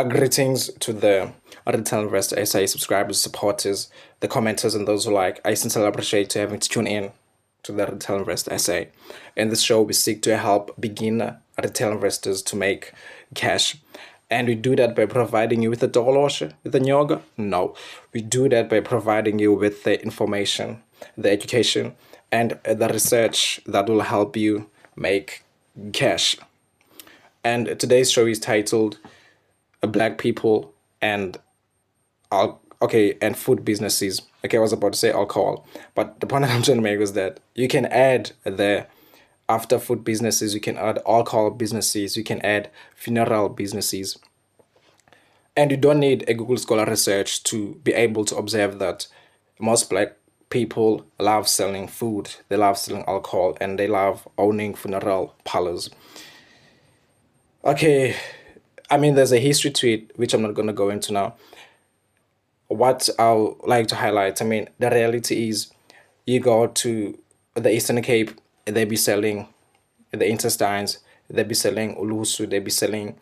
Greetings to the Retail Investor SA subscribers, supporters, the commenters, and those who like. I sincerely appreciate you having to tune in to the Retail Investor SA. In this show, we seek to help beginner retail investors to make cash. And we do that by providing you with the doloshe, with the nyoga? No. We do that by providing you with the information, the education, and the research that will help you make cash. And today's show is titled Black People and and food businesses. Okay, I was about to say alcohol, but the point I'm trying to make was that you can add the after food businesses, you can add alcohol businesses, you can add funeral businesses, and you don't need a Google Scholar research to be able to observe that most black people love selling food, they love selling alcohol, and they love owning funeral parlors. Okay, I mean, there's a history to it, which I'm not going to go into now. What I would like to highlight, I mean, the reality is you go to the Eastern Cape, they be selling the intestines, they be selling ulusu, they be selling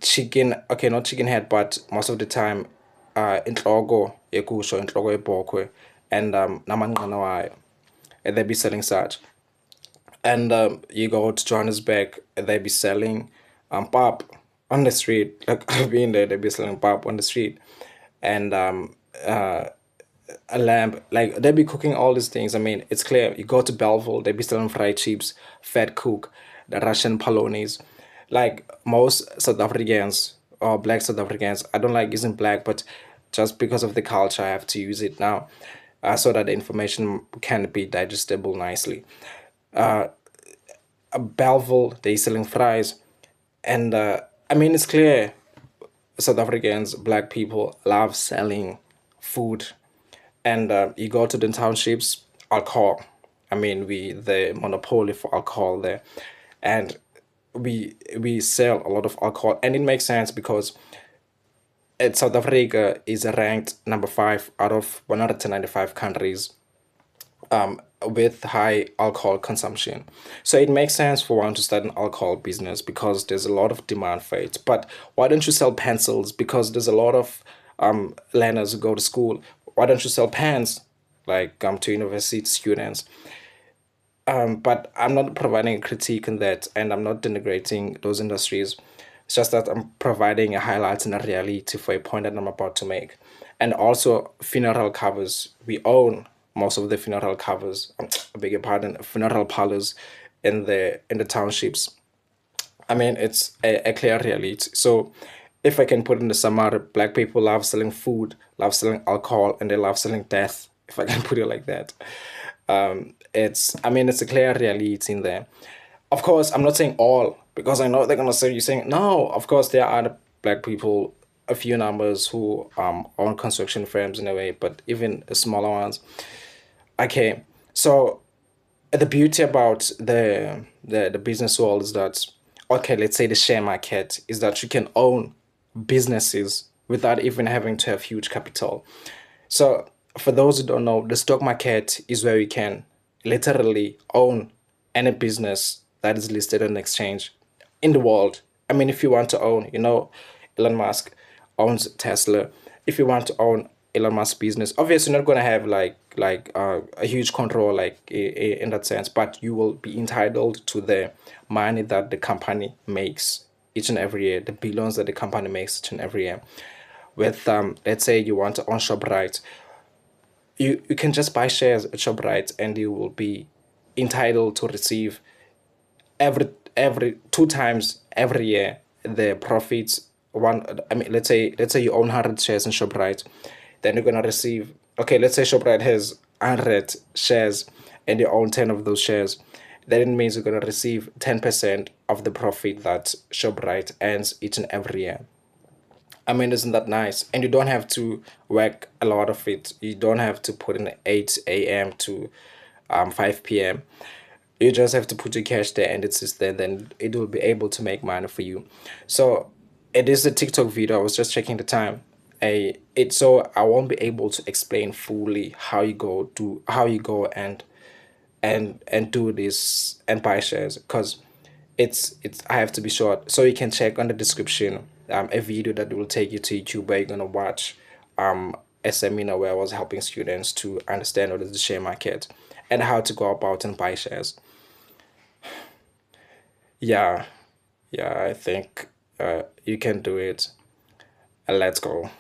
chicken, okay, not chicken head, but most of the time, intloko yegusha, intloko yebhokhwe, and namanqina wayo, and they be selling such. And you go to Johannesburg, they be selling pap on the street. Like I've been there, they be selling pap on the street, and a lamb. Like they be cooking all these things. I mean, it's clear. You go to Belleville, they be selling fried chips, fat cook, the Russian polonies. Like most South Africans or black South Africans, I don't like using black, but just because of the culture, I have to use it now, so that the information can be digestible nicely. Belleville, they selling fries, and I mean it's clear South Africans, black people love selling food, and you go to the townships, alcohol. I mean we the monopoly for alcohol there, and we sell a lot of alcohol, and it makes sense because South Africa is ranked number 5 out of 195 countries with high alcohol consumption. So it makes sense for one to start an alcohol business because there's a lot of demand for it. But why don't you sell pencils? Because there's a lot of learners who go to school. Why don't you sell pens like to university students? But I'm not providing a critique on that, and I'm not denigrating those industries. It's just that I'm providing a highlight and a reality for a point that I'm about to make. And also, funeral covers. We own most of the funeral covers. I beg your pardon, funeral parlors in the townships. I mean, it's a clear reality. So, if I can put in the summary, black people love selling food, love selling alcohol, and they love selling death. If I can put it like that, I mean, it's a clear reality in there. Of course, I'm not saying all because I know they're gonna say you're saying no. Of course, there are black people, a few numbers who own construction firms in a way, but even smaller ones. Okay, so the beauty about the business world is that okay, let's say the share market is that you can own businesses without even having to have huge capital. So for those who don't know, the stock market is where you can literally own any business that is listed on an exchange in the world. I mean, if you want to own, Elon Musk owns Tesla. If you want to own Elon Musk business, obviously you're not gonna have a huge control in that sense, but you will be entitled to the money that the company makes each and every year, the billions that the company makes each and every year. With let's say you want to own ShopRite, you can just buy shares at ShopRite and you will be entitled to receive every 2 times every year the profits. One, I mean, let's say you own 100 shares in ShopRite, then you're gonna receive. Okay, let's say ShopRite has 100 shares and you own 10 of those shares. Then it means you're gonna receive 10% of the profit that ShopRite earns each and every year. I mean, isn't that nice? And you don't have to work a lot of it. You don't have to put in 8 a.m. to 5 p.m. You just have to put your cash there and it sits there, then it will be able to make money for you. So it is a TikTok video. I was just checking the time. So I won't be able to explain fully how you go and do this and buy shares because It's I have to be short. So you can check on the description a video that will take you to YouTube where you're gonna watch a seminar where I was helping students to understand what is the share market and how to go about and buy shares. Yeah, yeah, I think you can do it. Let's go.